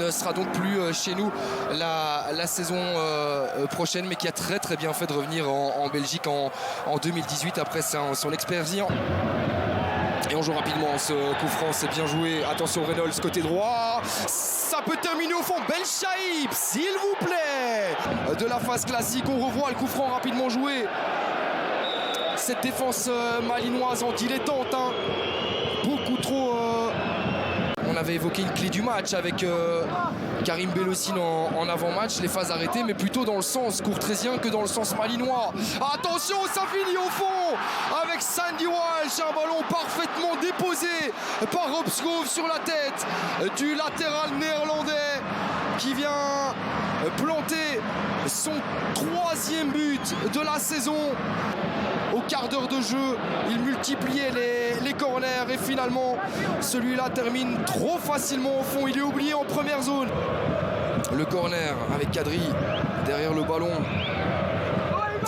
ne sera donc plus chez nous la saison prochaine, mais qui a très bien fait de revenir en Belgique en 2018 après son expérience. Et on joue rapidement ce coup franc, c'est bien joué. Attention Reynolds côté droit. Ça peut terminer au fond. Benchaïb, s'il vous plaît. De la phase classique, on revoit le coup franc rapidement joué. Cette défense malinoise en dilettante, hein. Beaucoup trop. On avait évoqué une clé du match avec Karim Belhosseine en avant-match, les phases arrêtées, mais plutôt dans le sens courtraisien que dans le sens malinois. Attention, ça finit au fond avec Sandy Walsh, un ballon parfaitement déposé par Robskov sur la tête du latéral néerlandais qui vient planter son 3e but de la saison. Au quart d'heure de jeu, il multipliait les corners et finalement celui-là termine trop facilement au fond. Il est oublié en première zone. Le corner avec Kadri derrière le ballon.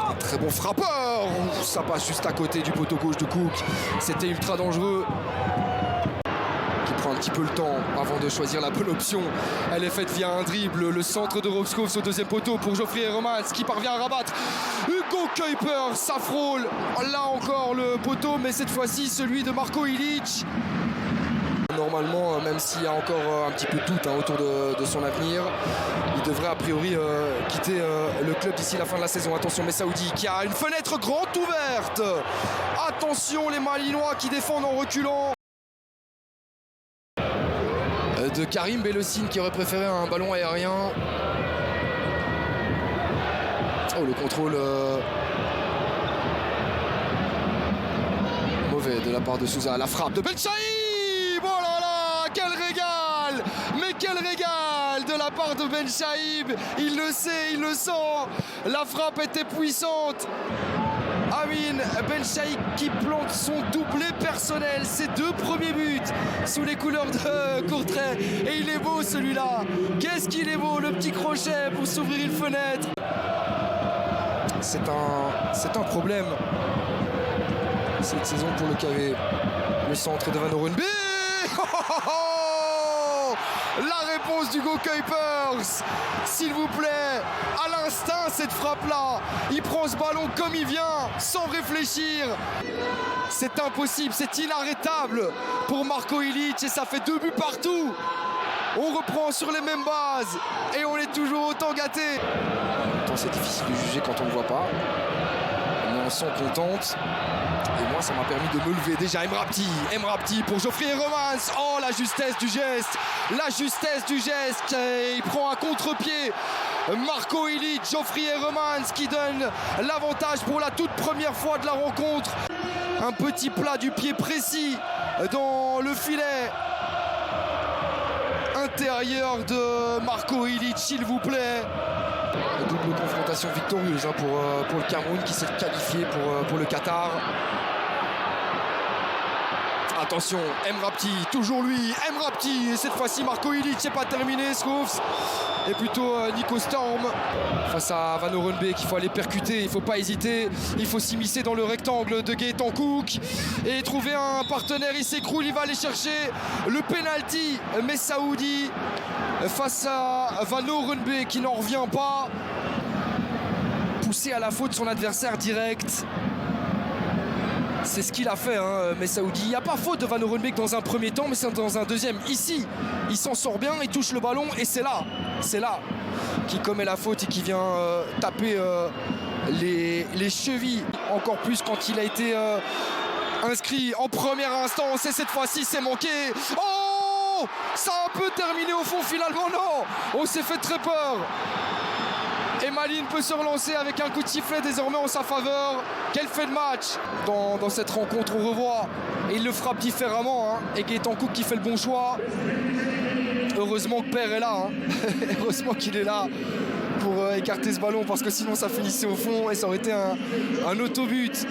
Un très bon frappeur. Ça passe juste à côté du poteau gauche de Cook. C'était ultra dangereux. Qui prend un petit peu le temps avant de choisir la bonne option. Elle est faite via un dribble. Le centre de Robskov au 2e poteau pour Geoffrey Hermans qui parvient à rabattre. Hugo Kuiper, ça frôle. Là encore le poteau, mais cette fois-ci celui de Marko Ilić. Normalement, même s'il y a encore un petit peu de doute autour de son avenir, il devrait a priori quitter le club d'ici la fin de la saison. Attention Messaoudi qui a une fenêtre grande ouverte. Attention les Malinois qui défendent en reculant. De Karim Belhosseine qui aurait préféré un ballon aérien. Oh, le contrôle mauvais de la part de Souza. La frappe de Benchaïb. Oh là là, quel régal! Mais quel régal de la part de Benchaïb. Il le sait, il le sent. La frappe était puissante. Amin Benchaïb qui plante son doublé personnel, ses 2 premiers buts sous les couleurs de Courtrai. Et il est beau celui-là. Qu'est-ce qu'il est beau, le petit crochet pour s'ouvrir une fenêtre. C'est un problème cette saison pour le KV. Le centre de Van Orenbe. La réponse d'Hugo Kuipers, s'il vous plaît, à l'instinct cette frappe-là. Il prend ce ballon comme il vient, sans réfléchir. C'est impossible, c'est inarrêtable pour Marko Ilić et ça fait 2 buts partout. On reprend sur les mêmes bases et on est toujours autant gâté. En même temps, c'est difficile de juger quand on ne voit pas. Mais on s'en contente. Et moi, ça m'a permis de me lever. Déjà, Emrapti pour Geoffrey Hermans. Oh, la justesse du geste. La justesse du geste. Il prend un contre-pied. Marko Ilić, Geoffrey Hermans qui donne l'avantage pour la toute première fois de la rencontre. Un petit plat du pied précis dans le filet intérieur de Marko Ilić, s'il vous plaît. Double confrontation victorieuse pour le Cameroun qui s'est qualifié pour le Qatar. Attention, Emrapti, toujours lui, Emrapti, et cette fois-ci Marko Ilić, c'est pas terminé, Schoofs. Et plutôt Nico Storm face à Van Orenbe qu'il faut aller percuter, il faut pas hésiter, il faut s'immiscer dans le rectangle de Gaëtan Cook et trouver un partenaire. Il s'écroule, il va aller chercher le penalty Messaoudi face à Van Orenbe qui n'en revient pas. Poussé à la faute son adversaire direct. C'est ce qu'il a fait, Messaoudi. Il n'y a pas faute de Van Orenbe dans un premier temps, mais c'est dans un deuxième. Ici, il s'en sort bien, il touche le ballon et c'est là qu'il commet la faute et qui vient taper les chevilles. Encore plus quand il a été inscrit en première instance et cette fois-ci c'est manqué. Oh, ça a un peu terminé au fond finalement, non. On s'est fait très peur. Et Malines peut se relancer avec un coup de sifflet désormais en sa faveur. Quel fait de match dans cette rencontre, on revoit. Et il le frappe différemment. Et Gaëtan Cook qui fait le bon choix. Heureusement que Père est là. Heureusement qu'il est là pour écarter ce ballon parce que sinon ça finissait au fond et ça aurait été un autobut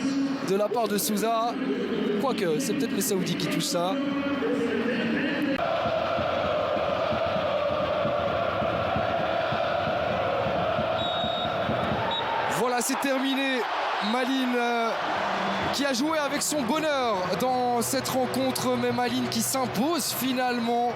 de la part de Souza. Quoique, c'est peut-être Messaoudi qui touche ça. Voilà, c'est terminé. Malines qui a joué avec son bonheur dans cette rencontre, mais Malines qui s'impose finalement.